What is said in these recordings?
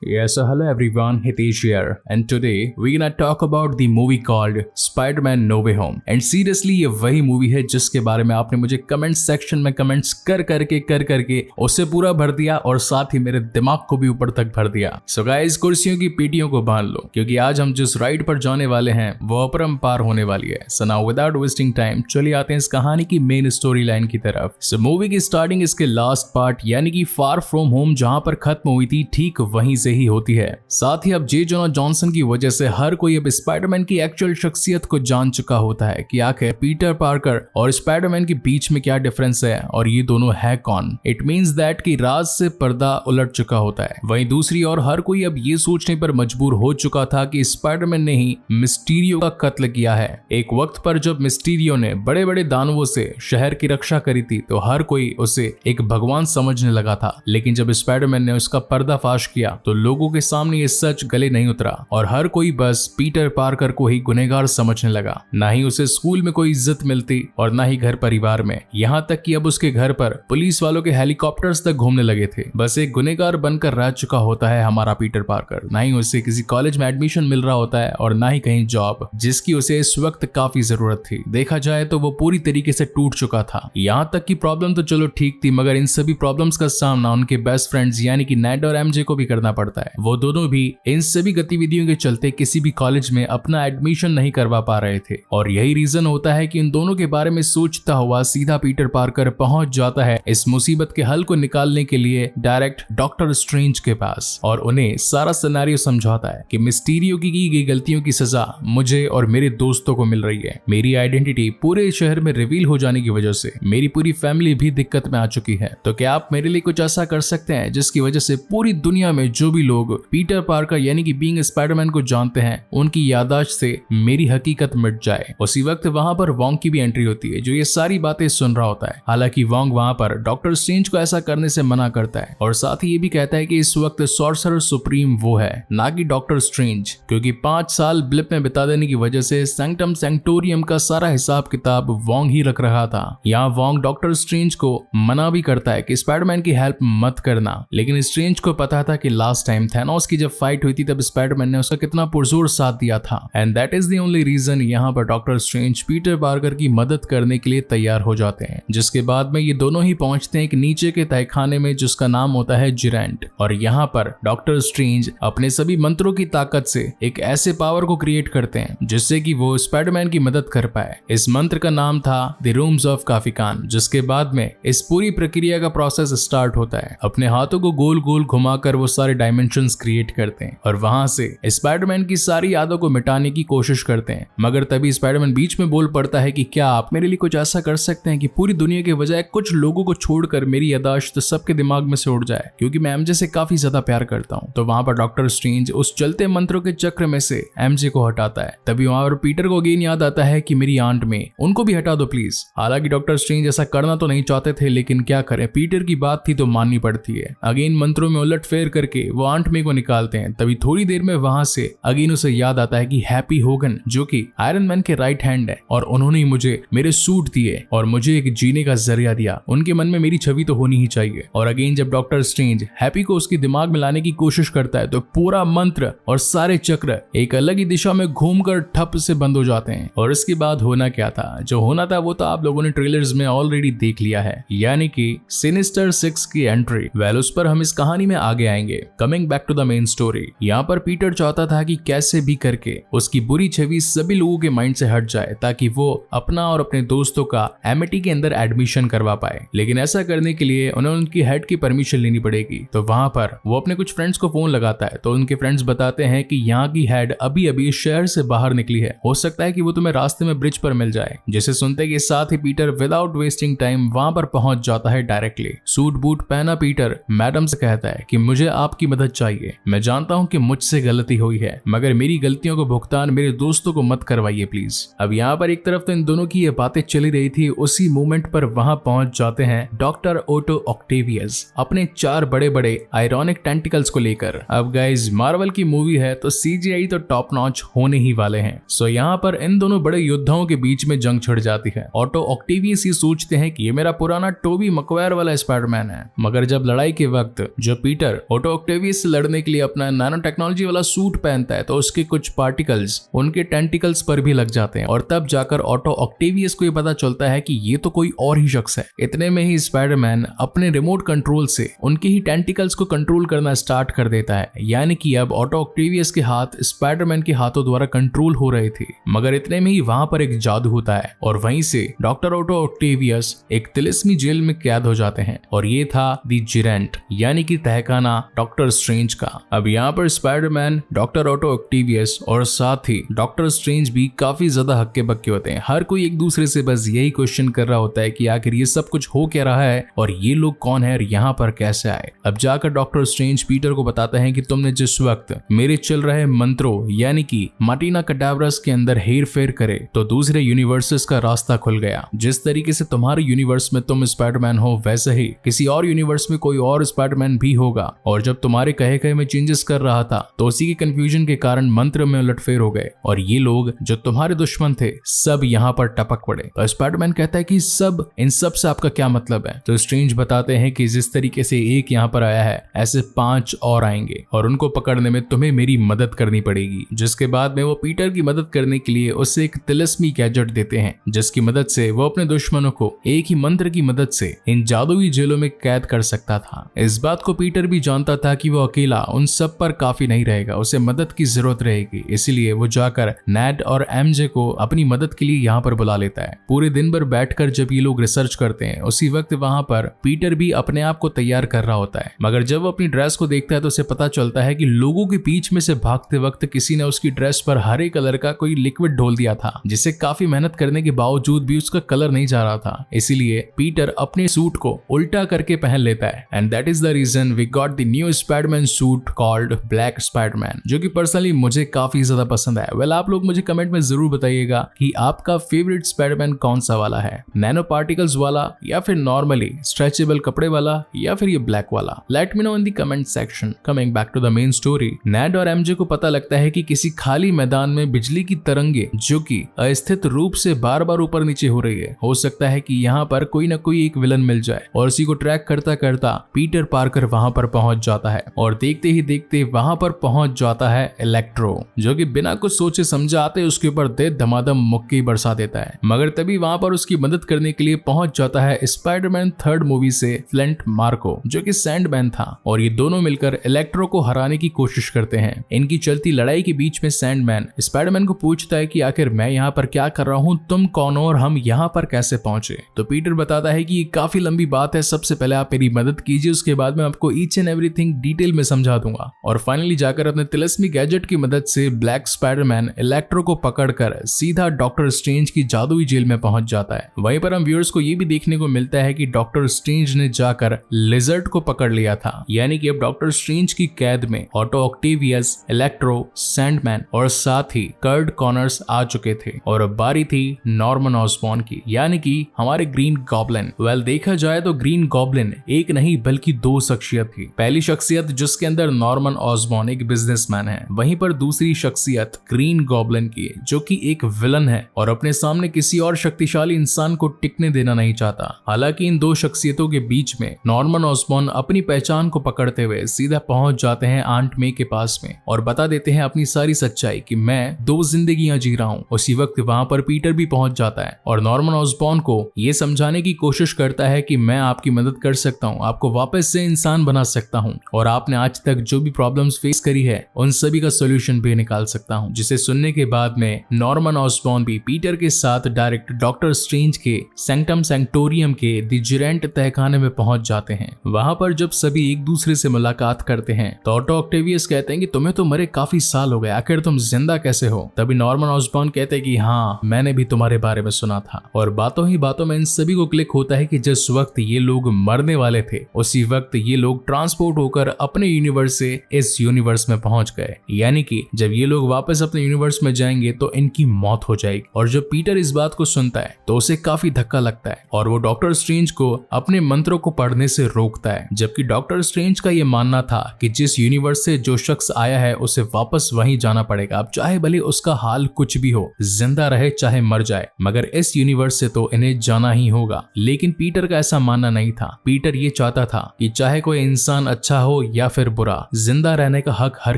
Yes, so hello everyone, Hitesh here, and today we're gonna talk about the movie called Spider-Man No Way Home. And seriously ये वही movie है जिसके बारे में आपने मुझे कमेंट सेक्शन में कमेंट्स कर करके उसे पूरा भर दिया और साथ ही मेरे दिमाग को भी ऊपर तक भर दिया। सो गाइस, कुर्सियों की पीटियों को बांध लो क्योंकि आज हम जिस राइड पर जाने वाले हैं वो अपरंपार होने वाली है। So now without wasting time चलिए आते हैं इस कहानी की मेन स्टोरी लाइन की तरफ। सो मूवी की स्टार्टिंग इसके लास्ट पार्ट यानी कि फार फ्रॉम होम जहां पर खत्म हुई थी ठीक वहीं से ही होती है। साथ ही अब जे जोना जॉनसन की वजह से हर कोई अब स्पाइडरमैन की एक्चुअल शख्सियत को जान चुका होता है कि आखिर पीटर पार्कर और स्पाइडरमैन के बीच में क्या डिफरेंस है और ये दोनों है कौन। इट मींस दैट कि राज से पर्दा उलट चुका होता है। वहीं दूसरी ओर हर कोई अब ये सोचने पर मजबूर हो चुका था कि स्पाइडरमैन ने ही मिस्टीरियो का कत्ल किया है। एक वक्त पर जब मिस्टीरियो ने बड़े बड़े दानवों से शहर की रक्षा करी थी तो हर कोई उसे एक भगवान समझने लगा था, लेकिन जब स्पाइडरमैन ने उसका पर्दाफाश किया तो लोगों के सामने ये सच गले नहीं उतरा और हर कोई बस पीटर पार्कर को ही गुनहगार समझने लगा। ना ही उसे स्कूल में कोई इज्जत मिलती और ना ही घर परिवार में, यहाँ तक कि अब उसके घर पर पुलिस वालों के हेलीकॉप्टर्स तक घूमने लगे थे। बस एक गुनहगार बनकर रह चुका होता है हमारा पीटर पार्कर। ना ही उसे किसी कॉलेज में एडमिशन मिल रहा होता है और ना ही कहीं जॉब जिसकी उसे इस वक्त काफी जरूरत थी। देखा जाए तो वो पूरी तरीके से टूट चुका था। यहाँ तक कि प्रॉब्लम तो चलो ठीक थी, मगर इन सभी प्रॉब्लम्स का सामना उनके बेस्ट फ्रेंड्स यानी कि नेड और एमजे को भी करना पड़ता है। वो दोनों भी इन सभी गतिविधियों के चलते किसी भी कॉलेज में अपना एडमिशन नहीं करवा पा रहे थे और यही रीजन होता है कि इन दोनों के बारे में सोचता हुआ सीधा पीटर पार्कर पहुंच जाता है इस मुसीबत के हल को निकालने के लिए डायरेक्ट डॉक्टर स्ट्रेंज के पास और उन्हें सारा सिनेरियो समझाता है कि मिस्टीरियो की गई गलतियों की सजा मुझे और मेरे दोस्तों को मिल रही है। मेरी आइडेंटिटी पूरे शहर में रिवील हो जाने की वजह से मेरी पूरी फैमिली भी दिक्कत में आ चुकी है। तो क्या आप मेरे लिए कुछ ऐसा कर सकते हैं जिसकी वजह से पूरी दुनिया में जो भी लोग पीटर पार्कर यानी कि बीइंग स्पाइडरमैन को जानते हैं उनकी याददाश्त से मेरी हकीकत मिट जाए। उसी वक्त वहां पर वोंग की भी एंट्री होती है जो ये सारी बातें सुन रहा होता है। हालांकि वोंग वहां पर डॉक्टर स्ट्रेंज को ऐसा करने से मना करता है और साथ ही ये भी कहता है कि इस वक्त सॉर्सरर सुप्रीम वो है ना कि डॉक्टर स्ट्रेंज, क्योंकि 5 साल ब्लिप में बिता देने की वजह से सैंक्टम सैंक्टोरियम का सारा हिसाब किताब वोंग ही रख रहा था। यहाँ वोंग डॉक्टर स्ट्रेंज को मना भी करता है कि स्पाइडरमैन की हेल्प मत करना, लेकिन स्ट्रेंज को पता था कि लास्ट टाइम थैनोस की जब फाइट हुई थी तब स्पाइडरमैन ने उसका कितना पुरजोर साथ दिया था and that is the only reason यहाँ पर डॉक्टर स्ट्रेंज पीटर पार्कर की मदद करने के लिए तैयार हो जाते हैं। जिसके बाद में ये दोनों ही पहुंचते हैं एक नीचे के तहखाने में जिसका नाम होता है जिरेंट और यहाँ पर डॉक्टर स्ट्रेंज अपने सभी मंत्रों की ताकत से एक ऐसे पावर को क्रिएट करते हैं जिससे कि वो स्पाइडरमैन की मदद कर पाए। इस मंत्र का नाम था द रूम्स ऑफ काफिकान। जिसके बाद में इस पूरी प्रक्रिया का प्रोसेस स्टार्ट होता है। अपने हाथों को गोल गोल घुमाकर वो सारे डायमेंशंस क्रिएट करते हैं और वहां से स्पाइडरमैन की सारी यादों को मिटाने की कोशिश करते हैं। मगर तभी स्पाइडरमैन बीच में बोल पड़ता है कि क्या आप मेरे लिए कुछ ऐसा कर सकते हैं कि पूरी दुनिया के बजाय कुछ लोगों को छोड़कर मेरी याददाश्त सबके दिमाग में से उड़ जाए, क्योंकि मैं एमजे से काफी ज्यादा प्यार करता हूँ। तो वहां पर डॉक्टर स्ट्रेंज उस चलते मंत्रों के चक्र में से एमजे को हटाता है। तभी वहां पर पीटर को अगेन याद आता है कि मेरी आंट में उनको भी हटा दो प्लीज। हालांकि डॉक्टर स्ट्रेंज ऐसा करना तो नहीं चाहते थे, लेकिन क्या करें, पीटर की बात थी तो माननी पड़ती है। अगेन मंत्रों में उलट फेर करके वो आंट में को निकालते हैं। तभी थोड़ी देर में वहां से अगेन उसे याद आता है कि हैप्पी होगन जो कि आयरन मैन के राइट हैंड है और उन्होंने ही मुझे मेरे सूट दिए और मुझे एक जीने का जरिया दिया। उनके मन में मेरी छवि तो होनी ही चाहिए। और अगेन जब डॉक्टर स्ट्रेंज हैप्पी को उसके दिमाग में लाने की कोशिश करता है तो पूरा मंत्र और सारे चक्र एक अलग ही दिशा में घूमकर ठप से बंद हो जाते हैं। और इसके बाद होना क्या था, जो होना था वो तो आप लोगों ने ट्रेलर्स में ऑलरेडी देख लिया है, यानी कि सिनिस्टर 6 की एंट्री। वेल उस पर हम इस कहानी में आगे आएंगे। Coming back to the main story, यहाँ पर पीटर चाहता था कि कैसे भी करके उसकी बुरी छवि सभी लोगों के माइंड से हट जाए ताकि वो अपना और अपने दोस्तों का एमिटी के अंदर एडमिशन करवा पाए। लेकिन ऐसा करने के लिए उन्हें उनकी हेड की परमिशन लेनी पड़ेगी। तो वहां पर वो अपने कुछ फ्रेंड्स को फोन लगाता है तो उनके फ्रेंड्स बताते हैं कि यहाँ की हेड अभी अभी शहर से बाहर निकली है, हो सकता है कि वो तुम्हें रास्ते में ब्रिज पर मिल जाए। जिसे सुनते के साथ ही पीटर विदाउट वेस्टिंग टाइम वहां पर पहुंच जाता है डायरेक्टली। सूट बूट पहना पीटर मैडम से कहता है कि मुझे आपकी मदद चाहिए। मैं जानता हूँ कि मुझसे गलती हुई है, मगर मेरी गलतियों को भुगतान मेरे दोस्तों को मत करवाइए प्लीज। अब यहाँ पर एक तरफ तो इन दोनों की ये बातें चली रही थी, उसी मोमेंट पर वहां पहुंच जाते हैं डॉक्टर ओटो ऑक्टेवियस अपने 4 बड़े बड़े आयरॉनिक टेंटिकल्स को लेकर। अब गाइज मार्वल की मूवी है तो सीजीआई तो टॉप नॉच होने ही वाले हैं। सो यहाँ पर इन दोनों बड़े योद्धाओं के बीच में जंग छिड़ जाती है। ऑटो ऑक्टेवियस ये सोचते हैं कि ये मेरा पुराना टोबी मकवायर वाला स्पाइडरमैन है, मगर जब लड़ाई के वक्त जो पीटर ऑटो ऑक्टेवियस ऑक्टेवियस से लड़ने के लिए अपना नैनो टेक्नोलॉजी वाला सूट पहनता है तो उसके कुछ पार्टिकल्स उनके टेंटिकल्स पर भी लग जाते हैं और तब जाकर ऑटो ऑक्टेवियस को ये पता चलता है कि ये तो कोई और ही शख्स है। इतने में ही स्पाइडरमैन अपने रिमोट कंट्रोल से उनके ही टेंटिकल्स को कंट्रोल करना स्टार्ट कर देता है, यानी कि अब ऑटो ऑक्टेवियस के हाथ स्पाइडरमैन के हाथों द्वारा कंट्रोल हो रहे थे। मगर इतने में ही वहां पर एक जादू होता है और वहीं से डॉक्टर ऑटो ऑक्टेवियस एक तिलिस्मी जेल में कैद हो जाते हैं और ये था दी जिरेंट यानी कि तहखाना डॉक्टर स्ट्रेंज का। अब यहाँ पर स्पाइडरमैन, डॉक्टर ऑटो ऑक्टेवियस और साथ ही डॉक्टर स्ट्रेंज भी काफी ज्यादा हक्के बक्के होते हैं। हर कोई एक दूसरे से बस यही क्वेश्चन कर रहा होता है कि आखिर ये सब कुछ हो क्या रहा है और ये लोग कौन है और यहाँ पर कैसे आए। अब जाकर डॉक्टर स्ट्रेंज पीटर को बताते हैं कि तुमने जिस वक्त मेरे चल रहे मंत्रों यानी कि मार्टिना कैडावरस के अंदर हेर फेर करे तो दूसरे यूनिवर्सेस का रास्ता खुल गया। जिस तरीके से तुम्हारे यूनिवर्स में तुम स्पाइडरमैन हो वैसे ही किसी और यूनिवर्स में कोई और स्पाइडरमैन भी होगा और जब तुम्हारे कहे कहे में चेंजेस कर रहा था तो उसी की कंफ्यूजन के कारण मंत्र में उलटफेर हो गए और ये लोग जो तुम्हारे दुश्मन थे सब यहाँ पर टपक पड़े। तो स्पाइडरमैन कहता है कि इन सब से आपका क्या मतलब है। तो स्ट्रेंज बताते हैं कि जिस तरीके से एक यहाँ पर आया है ऐसे 5 और आएंगे और उनको पकड़ने में तुम्हें मेरी मदद करनी पड़ेगी। जिसके बाद में वो पीटर की मदद करने के लिए उसे एक तिलिस्मी गैजेट देते हैं जिसकी मदद से वो अपने दुश्मनों को एक ही मंत्र की मदद से इन जादुई जेलों में कैद कर सकता था। इस बात को पीटर भी जानता था कि वो अकेला उन सब पर काफी नहीं रहेगा, उसे मदद की जरूरत रहेगी। इसीलिए वो जाकर नेड और एमजे को अपनी मदद के लिए यहाँ पर बुला लेता है। पूरे दिन भर बैठकर जब ये लोग रिसर्च करते हैं उसी वक्त वहां पर पीटर भी अपने आप को तैयार कर रहा होता है। मगर जब वो अपनी ड्रेस को देखता है तो उसे पता चलता है कि लोगों के बीच में से भागते वक्त किसी ने उसकी ड्रेस पर हरे कलर का कोई लिक्विड ढोल दिया था जिससे काफी मेहनत करने के बावजूद भी उसका कलर नहीं जा रहा था। इसीलिए पीटर अपने सूट को उल्टा करके पहन लेता है and that is the reason we got the new Spiderman suit called black Spiderman, जो कि पर्सनली मुझे काफी ज्यादा पसंद है। वेल आप लोग मुझे कमेंट में जरूर बताइएगा कि आपका फेवरेट स्पाइडरमैन कौन सा वाला है, नैनो पार्टिकल्स वाला या फिर नॉर्मली स्ट्रेचेबल कपड़े वाला या फिर ये ब्लैक वाला। Let me know in the comment section. Coming back to the main story, Ned और एमजे को पता लगता है कि किसी खाली मैदान में बिजली की तरंगे जो कि अस्थिर रूप से बार बार ऊपर नीचे हो रही है। हो सकता है कि यहाँ पर कोई ना कोई एक विलन मिल जाए और उसी को ट्रैक करता करता पीटर पार्कर वहां पर पहुंच जाता है और देखते ही देखते वहां पर पहुंच जाता है इलेक्ट्रो, जो कि बिना कुछ सोचे समझे आते उसके ऊपर दे धमाधम मुक्की बरसा देता है। मगर तभी वहां पर उसकी मदद करने के लिए पहुंच जाता है स्पाइडरमैन 3rd मूवी से फ्लिंट मार्को, जो कि सैंडमैन था और ये दोनों मिलकर इलेक्ट्रो को हराने की कोशिश करते हैं। इनकी चलती लड़ाई के बीच में सैंडमैन स्पाइडरमैन को पूछता है कि आखिर मैं यहाँ पर क्या कर रहा हूँ, तुम कौन हो और हम यहाँ पर कैसे पहुंचे। तो पीटर बताता है कि ये काफी लंबी बात है, सबसे पहले आप मेरी मदद कीजिए, उसके बाद मैं आपको ईच एंड एवरीथिंग डिटेल में समझा दूंगा। और फाइनली जाकर अपने तिलिस्मी गैजेट की मदद से ब्लैक स्पाइडरमैन इलेक्ट्रो को पकड़कर सीधा डॉक्टर स्ट्रेंज की जादुई जेल में पहुंच जाता है। वहीं पर हम व्यूअर्स को ये भी देखने को मिलता है कि डॉक्टर स्ट्रेंज ने जाकर लिजर्ड को पकड़ लिया था, यानी कि अब डॉक्टर स्ट्रेंज की कैद में ऑटो ऑक्टेवियस, इलेक्ट्रो, सैंडमैन और साथ ही कर्ट कॉनर्स आ चुके थे और अब बारी थी नॉर्मन ऑसबॉर्न की, यानी कि हमारे ग्रीन गॉब्लिन। वेल देखा जाए तो ग्रीन गॉब्लिन एक नहीं बल्कि 2 शख्सियत थी। पहली शख्सियत जिसके अंदर नॉर्मन ऑसबॉर्न एक बिजनेसमैन है, वहीं पर दूसरी शख्सियत ग्रीन गॉब्लिन की जो कि एक विलन है और अपने सामने किसी और शक्तिशाली इंसान को टिकने देना नहीं चाहता। हालांकि इन 2 शख्सियतों के बीच में नॉर्मन ऑसबॉर्न अपनी पहचान को पकड़ते हुए सीधा पहुंच जाते हैं आंट मे के पास में और बता देते हैं अपनी सारी सच्चाई कि मैं 2 जिंदगियां जी रहा हूं। उसी वक्त वहां पर पीटर भी पहुंच जाता है और नॉर्मन ऑसबॉर्न को ये समझाने की कोशिश करता है कि मैं आपकी मदद कर सकता हूं, आपको वापस से इंसान बना सकता हूं और आपने आज तक जो भी प्रॉब्लम्स फेस करी है उन सभी का सॉल्यूशन भी निकाल सकता हूं। जिसे सुनने के बाद में नॉर्मन ऑसबॉर्न भी पीटर के साथ डायरेक्ट डॉक्टर स्ट्रेंज के सैंक्टम सैंक्टोरियम के द जिरेंट तहखाने में पहुंच जाते हैं। वहां पर जब सभी एक दूसरे से मुलाकात करते हैं तो ऑटो ऑक्टेवियस कहते हैं कि तुम्हें तो मरे काफी साल हो गए, आखिर तुम जिंदा कैसे हो। तभी नॉर्मन ऑसबॉर्न कहते हैं कि हाँ मैंने भी तुम्हारे बारे में सुना था। और बातों ही बातों में इन सभी को क्लिक होता है कि जिस वक्त ये लोग मरने वाले थे उसी वक्त ये लोग ट्रांसपोर्ट होकर अपने यूनिवर्स से इस यूनिवर्स में पहुंच गए, यानी कि जब ये लोग वापस अपने यूनिवर्स में जाएंगे तो इनकी मौत हो जाएगी। और जब पीटर इस बात को सुनता है तो उसे काफी धक्का लगता है और वो डॉक्टर स्ट्रेंज को अपने मंत्रों को पढ़ने से रोकता है, जबकि डॉक्टर स्ट्रेंज का ये मानना था कि जिस यूनिवर्स से जो शख्स आया है उसे वापस वहीं जाना पड़ेगा, अब चाहे भले उसका हाल कुछ भी हो, जिंदा रहे चाहे मर जाए, मगर इस यूनिवर्स से तो इन्हें जाना ही होगा। लेकिन पीटर का ऐसा मानना नहीं था। पीटर ये चाहता था कि चाहे कोई इंसान अच्छा हो या फिर बुरा, जिंदा रहने का हक हर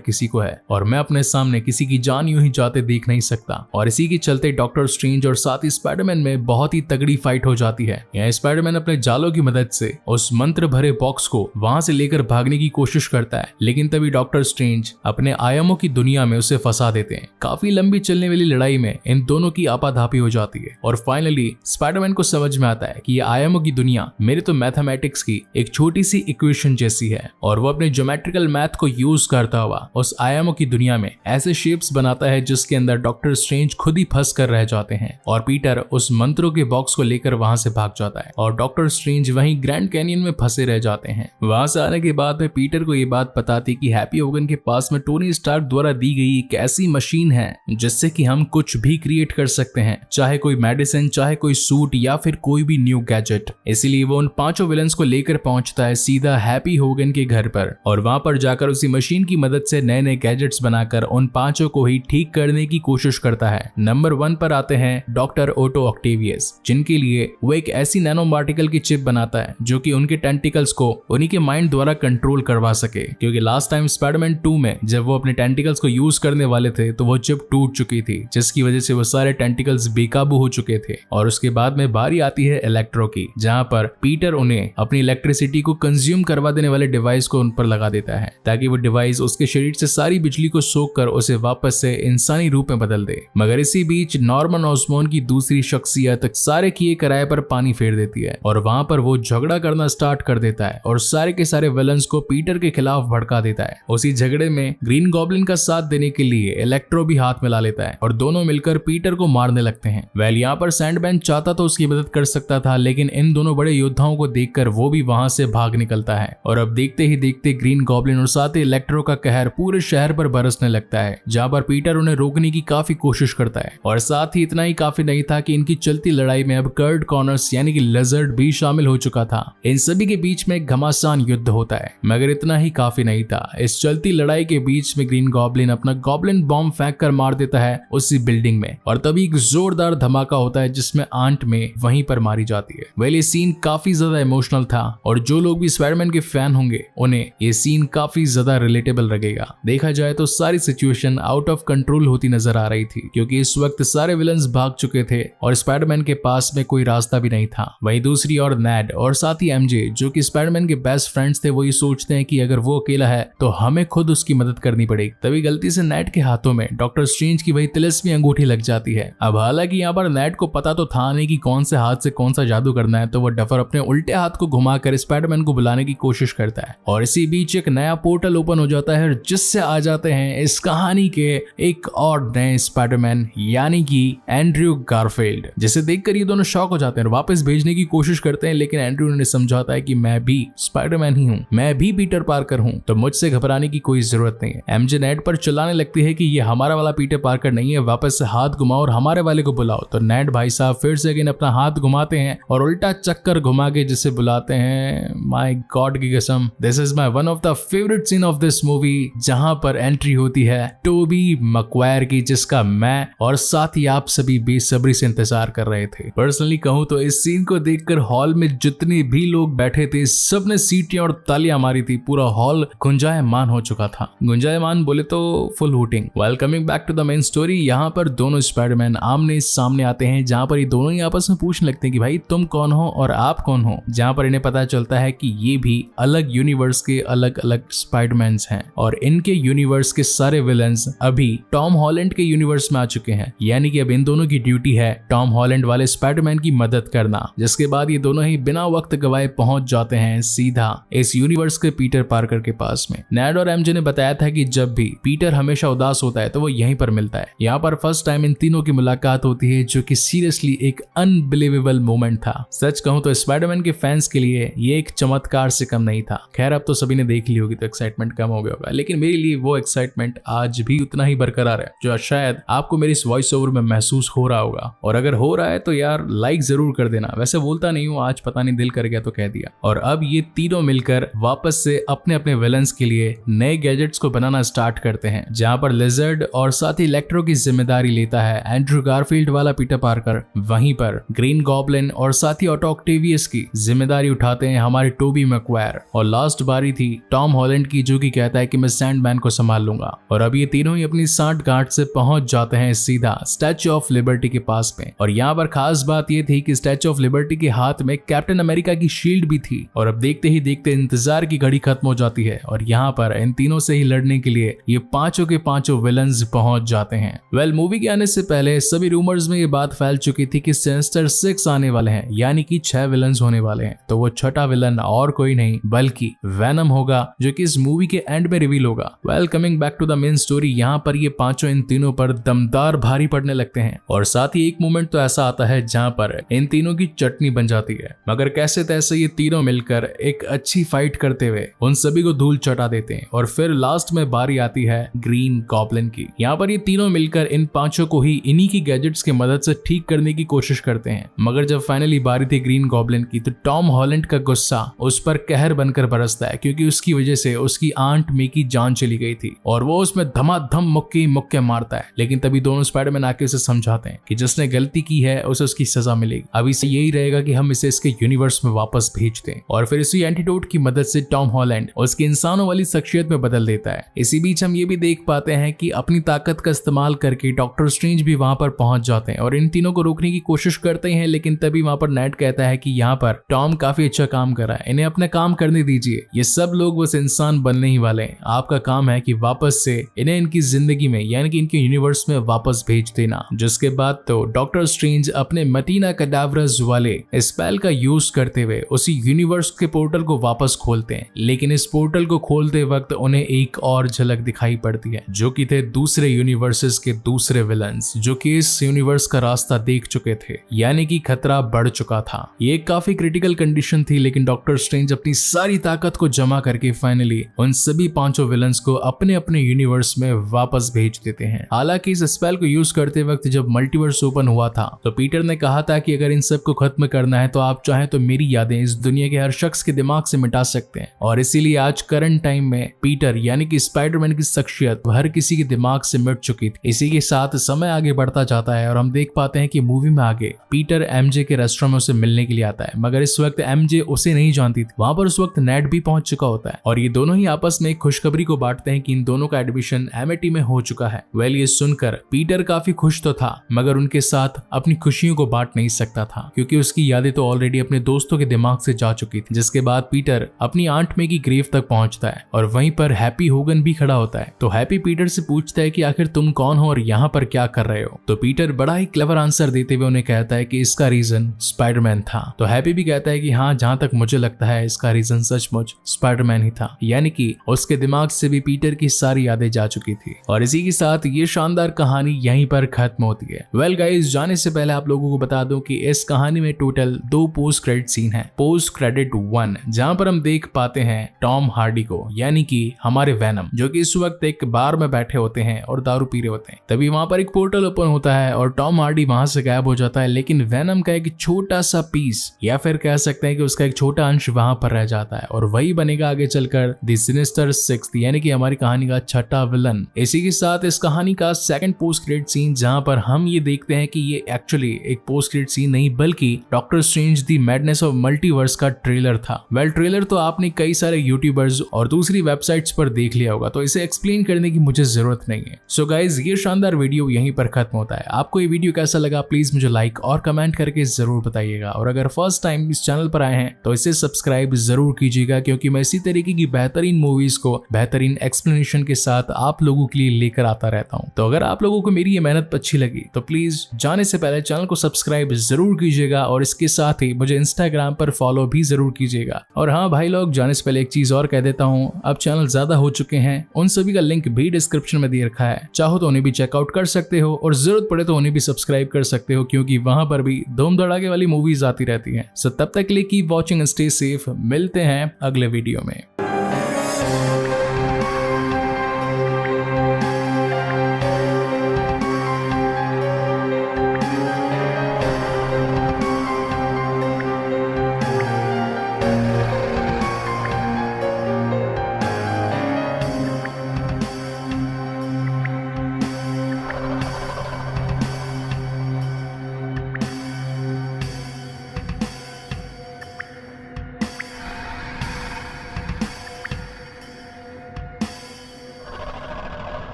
किसी को है और मैं अपने सामने किसी की जान यूं ही जाते देख नहीं सकता। और इसी के चलते डॉक्टर स्ट्रेंज और साथ ही स्पाइडरमैन में बहुत ही तगड़ी फाइट हो जाती है। यहाँ स्पाइडरमैन अपने जालों की मदद से उस मंत्र भरे बॉक्स को वहां से लेकर भागने की कोशिश करता है, लेकिन तभी डॉक्टर स्ट्रेंज अपने आयामों की दुनिया में उसे फंसा देते हैं। काफी लंबी चलने वाली लड़ाई में इन दोनों की आपाधापी हो जाती है और फाइनली स्पाइडरमैन को समझ में आता है कि ये आयामों की दुनिया मेरे तो मैथमेटिक्स की एक छोटी सी इक्वेशन जैसी है और वो अपने ज्योमेट्रिकल मैथ को यूज करता हुआ उस आयामों की दुनिया में ऐसे शेप्स बनाता है जिसके अंदर डॉक्टर स्ट्रेंज खुद ही फंस कर रह जाते हैं और पीटर उस मंत्रों के बॉक्स को लेकर वहां से भाग जाता है और डॉक्टर स्ट्रेंज वहीं ग्रैंड कैनियन में फंसे रह जाते हैं। वहां से आने के बाद में पीटर को ये बात बताती कि हैप्पी होगन के पास में टोनी स्टार्क द्वारा दी गई एक ऐसी मशीन है जिससे कि हम कुछ भी क्रिएट कर सकते हैं, चाहे कोई मेडिसिन, चाहे कोई सूट या फिर कोई भी न्यू गैजेट। इसीलिए वो उन पांचों विलन्स को लेकर पहुंचता है सीधा हैप्पी होगन के घर पर और वहां पर जाकर उसी मशीन की मदद से नए नए गैजेट्स बनाकर उन पांचों को ही ठीक करने की कोशिश करता है। नंबर 1 पर आते हैं डॉक्टर ओटो ऑक्टेवियस, जिनके लिए वो एक ऐसी नैनो पार्टिकल की चिप बनाता है जो कि उनके टेंटिकल्स को उन्हीं के माइंड द्वारा कंट्रोल करवा सके, क्योंकि लास्ट टाइम स्पाइडरमैन 2 में जब वो अपने टेंटिकल्स को यूज करने वाले थे तो वो चिप टूट चुकी थी, जिसकी वजह से वो सारे टेंटिकल्स बेकाबू हो चुके थे। और उसके बाद में बारी आती है इलेक्ट्रो की, जहां पर पीटर उन्हें अपनी इलेक्ट्रिसिटी को कंज्यूम करवा देने वाले डिवाइस को उन पर लगा देता है ताकि वो डिवाइस उसके शरीर से सारी बिजली को सोख कर उसे वापस से इंसानी रूप में बदल दे। मगर इसी बीच नॉर्मन ऑस्बॉर्न की दूसरी शख्सियत सारे किए किराए पर पानी फेर देती है और वहां पर वो झगड़ा करना स्टार्ट कर देता है और सारे के सारे विलन्स को पीटर के खिलाफ भड़का देता है। उसी झगड़े में ग्रीन गॉब्लिन का साथ देने के लिए इलेक्ट्रो भी हाथ मिला लेता है और दोनों मिलकर पीटर को मारने लगते हैं। वेल यहाँ पर सैंडमैन चाहता तो उसकी मदद कर सकता था, लेकिन इन दोनों बड़े योद्धाओं को देखकर वो भी वहां से भाग निकलता है और अब देखते ही देखते ग्रीन गॉब्लिन और साथ ही इलेक्ट्रो का कहर पूरे शहर पर बरसने लगता है, जहां पर पीटर उन्हें रोकने की काफी कोशिश करता है। और साथ ही इतना ही काफी नहीं था कि इनकी चलती लड़ाई में अब कर्ट कॉनर्स यानी कि लिजर्ड भी शामिल हो चुका था। इन सभी के बीच में घमासान युद्ध होता है, मगर इतना ही काफी नहीं था। इस चलती लड़ाई के बीच में ग्रीन गॉब्लिन अपना गॉब्लिन बॉम्ब फेंक कर मार देता है उसी बिल्डिंग में और तभी एक जोरदार धमाका होता है जिसमें आंट में वहीं पर मारी जाती है। वेल ये सीन काफी ज्यादा इमोशनल था और जो लोग भी स्पाइडरमैन के फैन होंगे उन्हें ये सीन काफी ज्यादा रिलेटेबल लगेगा। देखा जाए तो सारी सिचुएशन आउट ऑफ कंट्रोल होती नजर आ रही थी, क्योंकि इस वक्त सारे विलन्स भाग चुके थे और स्पाइडरमैन के पास में कोई रास्ता भी नहीं था। वहीं दूसरी ओर नेड और साथ ही एमजे, जो कि स्पाइडरमैन के बेस्ट फ्रेंड्स थे, वो ये सोचते हैं कि अगर वो अकेला है तो हमें खुद उसकी मदद करनी पड़ेगी। तभी गलती से नेड के हाथों में डॉक्टर स्ट्रेंज की वही तिलिस्मी अंगूठी लग जाती है। अब हालांकि यहाँ पर नेड को पता तो था नहीं कि कौन से हाथ से कौन सा जादू करना है, तो वो डफर अपने उल्टे हाथ को घुमाकर स्पाइडरमैन को बुलाने की कोशिश करता है और इसी बीच एक नया पोर्टल ओपन हो जाता है जिससे आ जाते हैं इस कहानी के एक और नए स्पाइडरमैन यानी कि एंड्रयू गारफील्ड, जिसे देखकर ये दोनों शॉक हो जाते हैं और वापस भेजने की कोशिश करते हैं, लेकिन एंड्रयू ने समझाता है कि मैं भी स्पाइडरमैन ही हूँ, मैं भी पीटर पार्कर हूँ, तो मुझसे घबराने की कोई जरूरत नहीं है। एमजे नेड पर चिल्लाने लगती है कि ये हमारा वाला पीटर पार्कर नहीं है, वापस से हाथ घुमाओ और हमारे वाले को बुलाओ। तो नेड भाई साहब फिर से अगेन अपना हाथ घुमाते हैं और उल्टा चक्कर घुमा के जिसे बुलाते हैं। माय गॉड की कसम, this is my one of the favourite scene of this movie, जहां पर एंट्री होती है टोबी मैगवायर की, जिसका मैं और साथ ही आप सभी बेसब्री से इंतजार कर रहे थे। पर्सनली कहूं तो इस सीन को देखकर हॉल में जितने भी लोग बैठे थे सबने सीटियां और तालियां मारी थी। पूरा हॉल गुंजायमान हो चुका था। गुंजायमान बोले तो full hooting. Well coming back to the main story, यहाँ पर दोनों स्पाइडरमैन आमने सामने आते हैं, जहां पर ये दोनों ही आपस में पूछने लगते हैं कि भाई तुम कौन हो और आप कौन हो, जहां पर इन्हें पता चलता है कि ये भी अलग यूनिवर्स के अलग अलग स्पाइडरमैन्स हैं और इनके यूनिवर्स के सारे विलन्स अभी टॉम हॉलैंड के यूनिवर्स में आ चुके हैं। यानी कि अब इन दोनों की ड्यूटी है टॉम हॉलैंड वाले स्पाइडरमैन की मदद करना, जिसके बाद ये दोनों ही बिना वक्त गवाए पहुंच जाते हैं सीधा इस यूनिवर्स के पीटर पार्कर के पास में। नेड और एमजे ने बताया था कि जब भी पीटर हमेशा उदास होता है तो वो यहीं पर मिलता है। यहाँ पर फर्स्ट टाइम इन तीनों की मुलाकात होती है, जो कि सीरियसली एक अनबिलीवेबल मोमेंट था। सच कहूं तो स्पाइडरमैन के फैंस के लिए ये एक चमत्कार से कम नहीं था। खैर अब तो सभी ने देख ली होगी तो एक्साइटमेंट कम हो गया होगा, लेकिन मेरे लिए वो एक्साइटमेंट आज भी उतना ही बरकरार है जो शायद आपको मेरी इस वॉइस ओवर में महसूस हो रहा होगा। और अगर हो रहा है तो यार लाइक जरूर कर देना। वैसे बोलता नहीं हूँ, आज पता नहीं दिल कर गया तो कह दिया। और अब ये तीनों मिलकर वापस से अपने अपने विलन्स के लिए नए गैजेट्स को बनाना स्टार्ट करते हैं, जहां पर लिजर्ड और साथ ही इलेक्ट्रो की जिम्मेदारी लेता है एंड्रयू गारफील्ड वाला पीटर पार्कर। वहीं पर ग्रीन गॉब्लिन और साथ ही ऑटो ऑक्टेवियस की जिम्मेदारी उठाते हैं हमारे टोबी मैगवायर। और लास्ट बारी थी टॉम हॉलैंड की, जो कि कहता है कि मैं सैंडमैन को संभाल लूंगा। और अब ये तीनों ही अपनी सांठगांठ से पहुंच जाते हैं सीधा स्टैच्यू ऑफ लिबर्टी के पास में। और यहाँ पर खास बात ये थी कि स्टैच्यू ऑफ लिबर्टी के हाथ में कैप्टन अमेरिका की शील्ड भी थी। और अब देखते ही देखते इंतजार की घड़ी खत्म हो जाती है और यहाँ पर इन तीनों से ही लड़ने के लिए ये पांचों के पांचों विलन्स पहुंच जाते हैं। वेल, मूवी के आने से पहले सभी रूमर्स में ये बात फैल चुकी थी कि सिनिस्टर 6 आने वाले हैं, यानी कि 6 विलन्स होने वाले हैं। तो वो छठा विलन और कोई नहीं बल्कि वेनम होगा, जो कि इस मूवी के एंड में रिवील होगा। Well, coming back to the main story, यहाँ पर ये पांचों इन तीनों पर दमदार भारी पड़ने लगते हैं। और साथ ही एक मोमेंट तो ऐसा आता है जहाँ पर इन तीनों की चटनी बन जाती है, मगर कैसे तैसे ये तीनों मिलकर एक अच्छी फाइट करते हुए उन सभी को धूल चटा देते हैं। और फिर लास्ट में बारी आती है ग्रीन गॉब्लिन की। यहाँ पर ये तीनों मिलकर इन पांचों को ही इन्हीं की गैजेट्स की मदद से ठीक करने की कोशिश करते हैं। मगर जब फाइनली बारी थी ग्रीन गॉब्लिन की, तो टॉम हॉलैंड का गुस्सा उस पर कहर बनकर बरसता है, क्योंकि उसकी वजह से उसकी आंट मे की जान चली गई थी और वो उसमें धमाधम मुक्के मारता है। लेकिन तभी दोनों स्पाइडरमैन आके उसे समझाते हैं कि जिसने गलती की है उसे उसकी सजा मिलेगी। अभी से यही रहेगा कि हम इसे इसके यूनिवर्स में वापस भेज दें। और फिर इसी एंटीडोट की मदद से टॉम हॉलैंड उसकी इंसानों वाली शख्सियत में बदल देता है। इसी बीच हम ये भी देख पाते हैं कि अपनी ताकत का इस्तेमाल करके डॉक्टर स्ट्रेंज भी वहां पर पहुंच जाते हैं और इन तीनों को रोकने की कोशिश करते हैं। लेकिन तभी वहां पर नेड कहता है कि यहाँ पर टॉम काफी अच्छा काम कर रहा है, इन्हें अपना काम करने दीजिए, ये सब लोग बस इंसान बनने ही वाले हैं, आपका काम है कि वापस से इन्हें इनकी जिंदगी में यानी कि इनके यूनिवर्स में वापस भेज देना। जिसके बाद तो डॉक्टर स्ट्रेंज अपने मटीना कडावरस वाले स्पेल का यूज करते हुए उसी यूनिवर्स के पोर्टल को वापस खोलते हैं। लेकिन इस पोर्टल को खोलते वक्त उन्हें एक और झलक दिखाई पड़ती है, जो कि थे दूसरे यूनिवर्सेस के दूसरे विलन्स, जो कि इस यूनिवर्स का रास्ता देख चुके थे, यानी कि खतरा बढ़ चुका था। ये काफी क्रिटिकल कंडीशन थी, लेकिन डॉक्टर स्ट्रेंज अपनी सारी ताकत को जमा करके फाइनली उन सभी पांचों विलन्स को अपने अपने यूनिवर्स में वापस भेज देते हैं। हालांकि इस स्पेल को यूज करते वक्त जब मल्टीवर्स ओपन हुआ था, तो पीटर ने कहा था कि अगर इन सब को खत्म करना है तो आप चाहें तो मेरी यादें इस दुनिया के हर शख्स के दिमाग से मिटा सकते हैं। और इसीलिए आज करंट टाइम में पीटर यानी कि स्पाइडरमैन की शख्सियत हर किसी के दिमाग से मिट चुकी थी। इसी के साथ समय आगे बढ़ता जाता है और हम देख पाते हैं कि मूवी में आगे पीटर एमजे के रेस्टोरेंट में उसे मिलने के लिए आता है, मगर इस वक्त एमजे उसे नहीं जानती थी। वहां पर उस वक्त नेड भी पहुंच चुका होता है और ये दोनों ही आपस में एक खुशखबरी को बांटते हैं कि इन दोनों का एडमिशन एमआईटी में हो चुका है। वेल, ये सुनकर पीटर काफी खुश तो था, मगर उनके साथ अपनी खुशियों को बांट नहीं सकता था, क्योंकि उसकी यादें तो ऑलरेडी अपने दोस्तों के दिमाग से जा चुकी थी। जिसके बाद पीटर अपनी आंट मे की ग्रेव तक पहुंचता है और वहीं पर हैप्पी होगन भी खड़ा होता है। तो हैप्पी पीटर से पूछता है कि आखिर तुम कौन हो और यहाँ पर क्या कर रहे हो। तो पीटर बड़ा ही क्लेवर आंसर देते हुए उन्हें कहता है कि इसका रीजन स्पाइडरमैन था। तो हैप्पी भी कहता है कि हाँ, जहां तक मुझे लगता है इसका रीजन सचमुच स्पाइडरमैन ही था, यानी कि उसके दिमाग से भी पीटर की सारी यादें जा चुकी थी। और इसी के साथ ये शानदार कहानी यहीं पर खत्म होती है। वेल गाइस, जाने से पहले आप लोगों को बता दूं कि इस कहानी में टोटल 2 पोस्ट क्रेडिट सीन है। पोस्ट क्रेडिट 1 जहां पर हम देख पाते हैं टॉम हार्डी को, यानी कि हमारे वेनम, जो कि इस वक्त एक बार में बैठे होते हैं और दारू पी रहे होते हैं। तभी वहां पर एक पोर्टल ओपन होता है और टॉम हार्डी वहां से गायब हो जाता है, लेकिन वेनम का एक छोटा सा पीस या फिर कह सकते हैं कि उसका एक छोटा अंश वहां पर रह जाता है और वही बनेगा आगे चलकर द सिनिस्टर 6, यानी कि हमारी कहानी का छठा विलन। इसी के साथ इस कहानी का सेकंड पोस्ट क्रेडिट सीन, जहां पर हम ये देखते हैं कि ये एक्चुअली एक पोस्ट क्रेडिट सीन नहीं बल्कि doctor strange the madness of multiverse का ट्रेलर था। वेल, ट्रेलर तो आपने कई सारे यूट्यूबर्स और दूसरी वेबसाइट्स पर देख लिया होगा, तो इसे एक्सप्लेन करने की मुझे जरूरत नहीं है। सो गाइज, ये शानदार वीडियो यहीं पर खत्म होता है। आपको ये वीडियो कैसा लगा प्लीज मुझे लाइक और कमेंट करके जरूर बताइएगा। और अगर फर्स्ट टाइम इस चैनल पर आए हैं तो इसे सब्सक्राइब जरूर कीजिएगा, क्योंकि मैं इसी तरीके की बेहतरीन मूवीज को बेहतरीन एक्सप्लेनेशन के साथ आप लोगों के लिए लेकर आता रहता हूँ। तो अगर आप लोगों को मेरी ये मेहनत अच्छी लगी तो प्लीज जाने से पहले चैनल को सब्सक्राइब जरूर कीजिएगा और इसके साथ ही मुझे इंस्टाग्राम पर फॉलो भी जरूर कीजिएगा। और हाँ भाई लोग, जाने से पहले एक चीज और कह देता हूँ, अब चैनल ज्यादा हो चुके हैं, उन सभी का लिंक भी डिस्क्रिप्शन में दे रखा है, चाहो तो उन्हें भी चेकआउट कर सकते हो और जरूरत पड़े तो उन्हें भी सब्सक्राइब कर सकते हो, क्योंकि वहां पर भी धूम धड़ाके वाली मूवीज आती रहती हैं। सो तब तक के लिए keep watching and stay safe. मिलते हैं अगले वीडियो में।